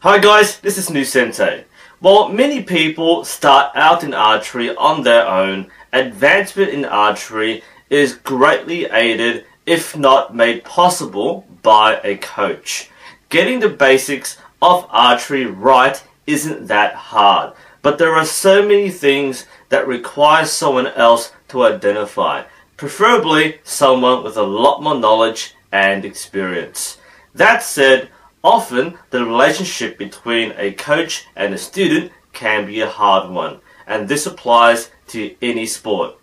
Hi guys, this is NUSensei. While many people start out in archery on their own, advancement in archery is greatly aided, if not made possible, by a coach. Getting the basics of archery right isn't that hard, but there are so many things that require someone else to identify, preferably someone with a lot more knowledge and experience. That said, often the relationship between a coach and a student can be a hard one, and this applies to any sport.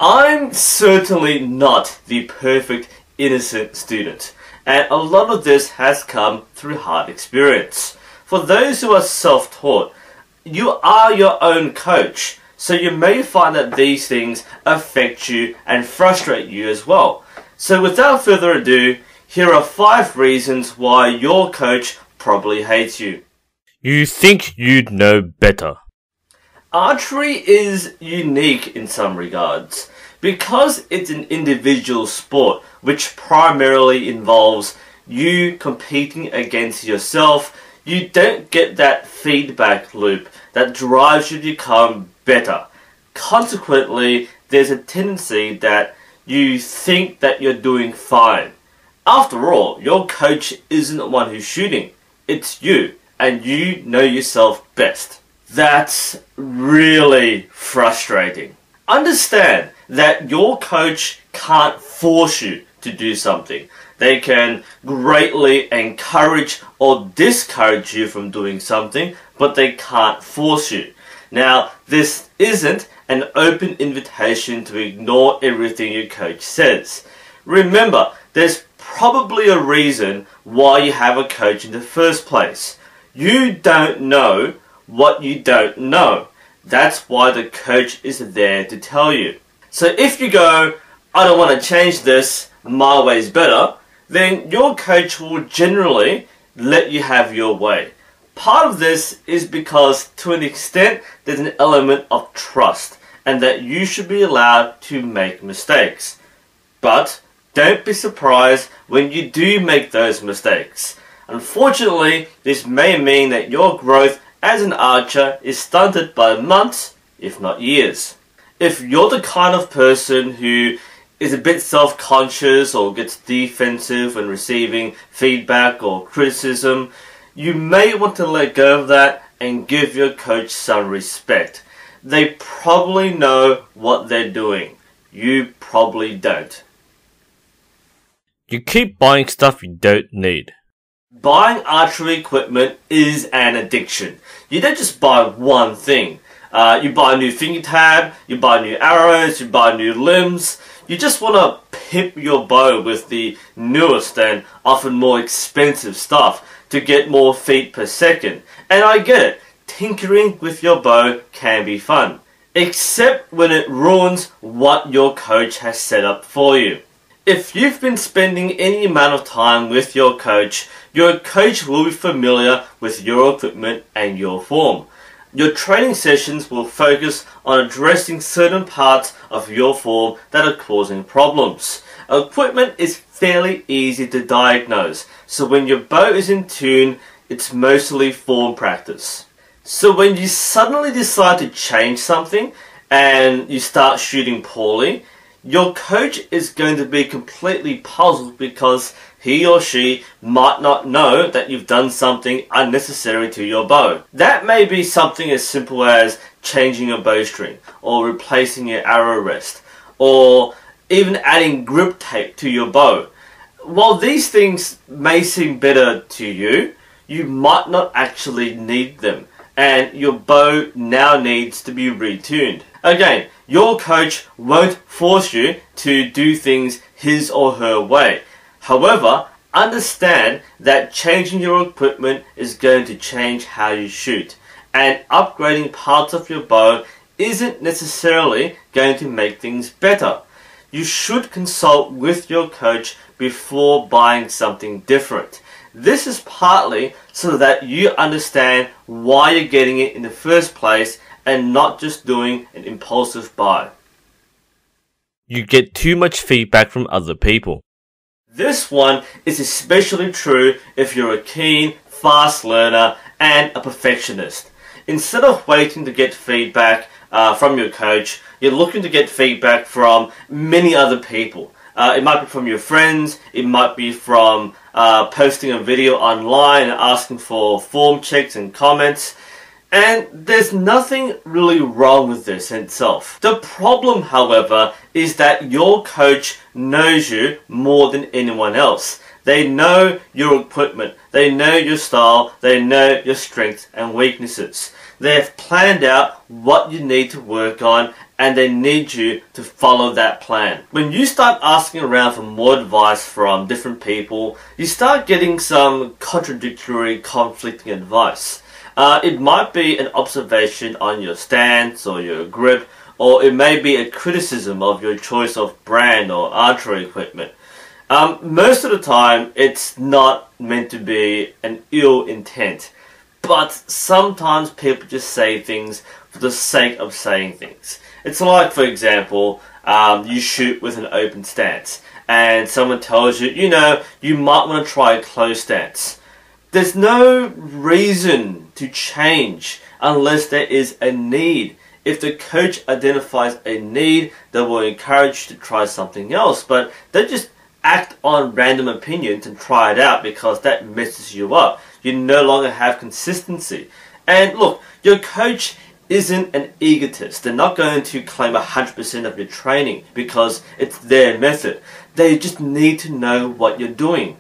I'm certainly not the perfect innocent student, and a lot of this has come through hard experience. For those who are self-taught, you are your own coach, so you may find that these things affect you and frustrate you as well. So without further ado, here are 5 reasons why your coach probably hates you. You think you'd know better. Archery is unique in some regards. Because it's an individual sport which primarily involves you competing against yourself, you don't get that feedback loop that drives you to become better. Consequently, there's a tendency that you think that you're doing fine. After all, your coach isn't the one who's shooting, it's you, and you know yourself best. That's really frustrating. Understand that your coach can't force you to do something. They can greatly encourage or discourage you from doing something, but they can't force you. Now, this isn't an open invitation to ignore everything your coach says. Remember, there's probably a reason why you have a coach in the first place. You don't know what you don't know. That's why the coach is there to tell you. So if you go, I don't want to change this, my way's better, then your coach will generally let you have your way. Part of this is because, to an extent, there's an element of trust, and that you should be allowed to make mistakes. But don't be surprised when you do make those mistakes. Unfortunately, this may mean that your growth as an archer is stunted by months, if not years. If you're the kind of person who is a bit self-conscious or gets defensive when receiving feedback or criticism, you may want to let go of that and give your coach some respect. They probably know what they're doing. You probably don't. You keep buying stuff you don't need. Buying archery equipment is an addiction. You don't just buy one thing. You buy a new finger tab, you buy new arrows, you buy new limbs. You just want to pimp your bow with the newest and often more expensive stuff to get more feet per second. And I get it, tinkering with your bow can be fun. Except when it ruins what your coach has set up for you. If you've been spending any amount of time with your coach will be familiar with your equipment and your form. Your training sessions will focus on addressing certain parts of your form that are causing problems. Equipment is fairly easy to diagnose, so when your bow is in tune, it's mostly form practice. So when you suddenly decide to change something and you start shooting poorly, your coach is going to be completely puzzled because he or she might not know that you've done something unnecessary to your bow. That may be something as simple as changing your bowstring, or replacing your arrow rest, or even adding grip tape to your bow. While these things may seem better to you, you might not actually need them, and your bow now needs to be retuned. Again, your coach won't force you to do things his or her way. However, understand that changing your equipment is going to change how you shoot, and upgrading parts of your bow isn't necessarily going to make things better. You should consult with your coach before buying something different. This is partly so that you understand why you're getting it in the first place and not just doing an impulsive buy. You get too much feedback from other people. This one is especially true if you're a keen, fast learner and a perfectionist. Instead of waiting to get feedback from your coach, you're looking to get feedback from many other people. It might be from your friends, it might be from posting a video online and asking for form checks and comments. And there's nothing really wrong with this in itself. The problem, however, is that your coach knows you more than anyone else. They know your equipment, they know your style, they know your strengths and weaknesses. They have planned out what you need to work on, and they need you to follow that plan. When you start asking around for more advice from different people, you start getting some contradictory, conflicting advice. It might be an observation on your stance or your grip, or it may be a criticism of your choice of brand or archery equipment. Most of the time, it's not meant to be an ill intent, but sometimes people just say things for the sake of saying things. It's like, for example, you shoot with an open stance, and someone tells you, you might want to try a closed stance. There's no reason to change unless there is a need. If the coach identifies a need, they will encourage you to try something else, but they just act on random opinions and try it out because that messes you up. You no longer have consistency. And look, your coach isn't an egotist. They're not going to claim 100% of your training because it's their method. They just need to know what you're doing.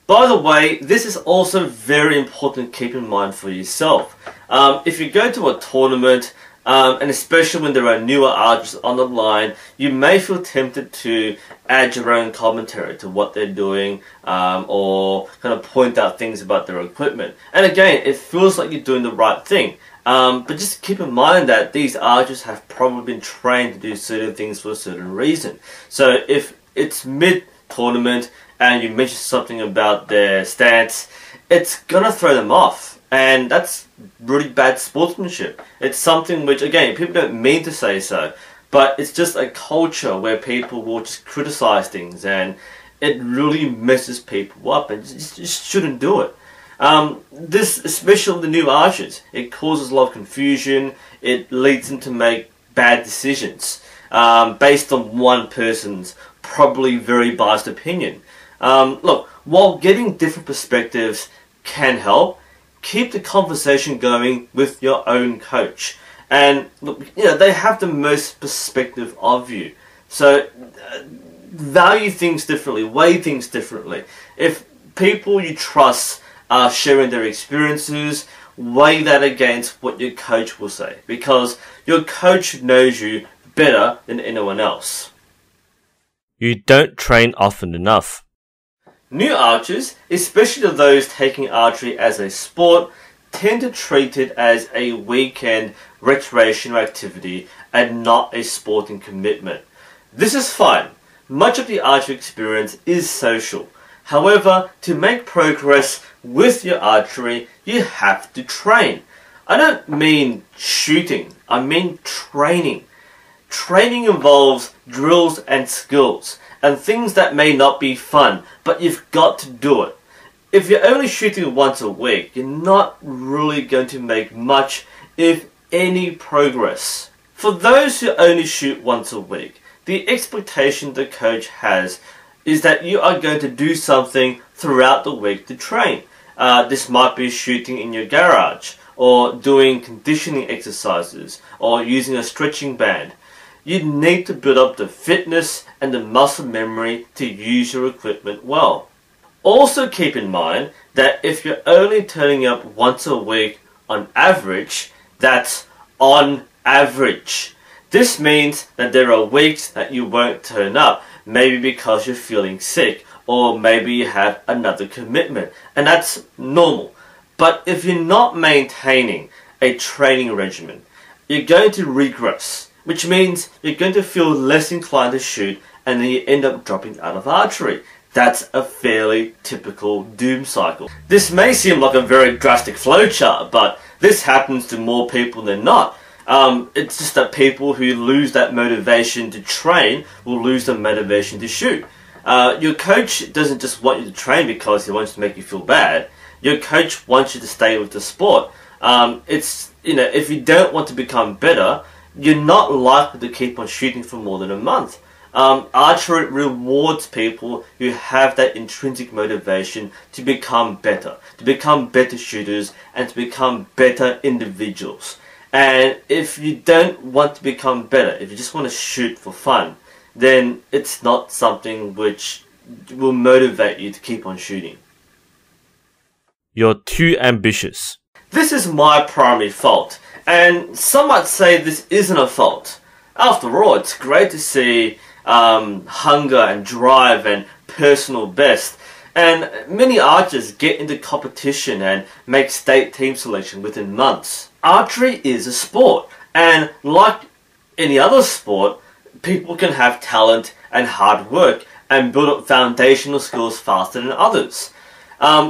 By the way, this is also very important to keep in mind for yourself. If you go to a tournament, and especially when there are newer archers on the line, you may feel tempted to add your own commentary to what they're doing, or kind of point out things about their equipment. And again, it feels like you're doing the right thing. But just keep in mind that these archers have probably been trained to do certain things for a certain reason. So if it's mid-tournament and you mention something about their stance, it's gonna throw them off. And that's really bad sportsmanship. It's something which, again, people don't mean to say so, but it's just a culture where people will just criticize things, and it really messes people up, and just shouldn't do it. This, especially the new archers, it causes a lot of confusion. It leads them to make bad decisions based on one person's probably very biased opinion. Look, while getting different perspectives can help, keep the conversation going with your own coach. And look, they have the most perspective of you. So value things differently, weigh things differently. If people you trust are sharing their experiences, weigh that against what your coach will say, because your coach knows you better than anyone else. You don't train often enough. New archers, especially those taking archery as a sport, tend to treat it as a weekend recreational activity and not a sporting commitment. This is fine. Much of the archery experience is social. However, to make progress with your archery, you have to train. I don't mean shooting, I mean training. Training involves drills and skills, and things that may not be fun, but you've got to do it. If you're only shooting once a week, you're not really going to make much, if any, progress. For those who only shoot once a week, the expectation the coach has is that you are going to do something throughout the week to train. This might be shooting in your garage, or doing conditioning exercises, or using a stretching band. You need to build up the fitness and the muscle memory to use your equipment well. Also keep in mind that if you're only turning up once a week on average, that's on average. This means that there are weeks that you won't turn up, maybe because you're feeling sick, or maybe you have another commitment, and that's normal. But if you're not maintaining a training regimen, you're going to regress, which means you're going to feel less inclined to shoot, and then you end up dropping out of archery. That's a fairly typical doom cycle. This may seem like a very drastic flowchart, but this happens to more people than not. It's just that people who lose that motivation to train will lose the motivation to shoot. Your coach doesn't just want you to train because he wants to make you feel bad. Your coach wants you to stay with the sport. If you don't want to become better, you're not likely to keep on shooting for more than a month. Archery rewards people who have that intrinsic motivation to become better shooters, and to become better individuals. And if you don't want to become better, if you just want to shoot for fun, then it's not something which will motivate you to keep on shooting. You're too ambitious. This is my primary fault, and some might say this isn't a fault. After all, it's great to see hunger and drive and personal best, and many archers get into competition and make state team selection within months. Archery is a sport, and like any other sport, people can have talent and hard work and build up foundational skills faster than others.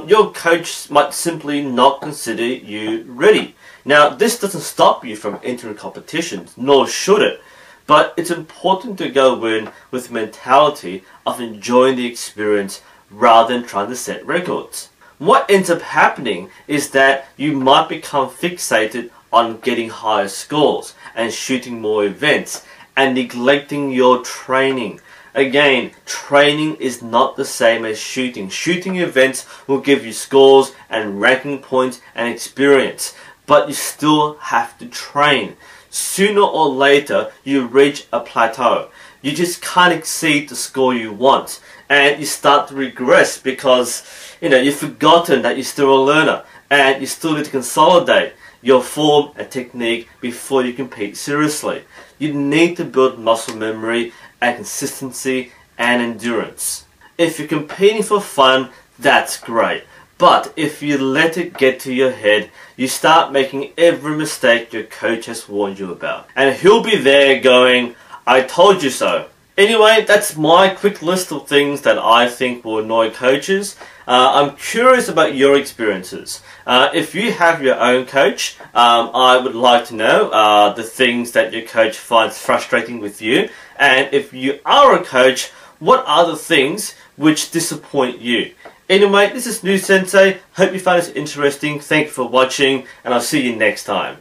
Your coach might simply not consider you ready. Now, this doesn't stop you from entering competitions, nor should it. But it's important to go in with the mentality of enjoying the experience rather than trying to set records. What ends up happening is that you might become fixated on getting higher scores and shooting more events and neglecting your training. Again, training is not the same as shooting. Shooting events will give you scores and ranking points and experience, but you still have to train. Sooner or later, you reach a plateau. You just can't exceed the score you want, and you start to regress because you've forgotten that you're still a learner, and you still need to consolidate your form and technique before you compete seriously. You need to build muscle memory and consistency and endurance. If you're competing for fun, that's great. But if you let it get to your head, you start making every mistake your coach has warned you about. And he'll be there going, "I told you so." Anyway, that's my quick list of things that I think will annoy coaches. I'm curious about your experiences. If you have your own coach, I would like to know the things that your coach finds frustrating with you. And if you are a coach, what are the things which disappoint you? Anyway, this is NUSensei. Hope you found this interesting. Thank you for watching, and I'll see you next time.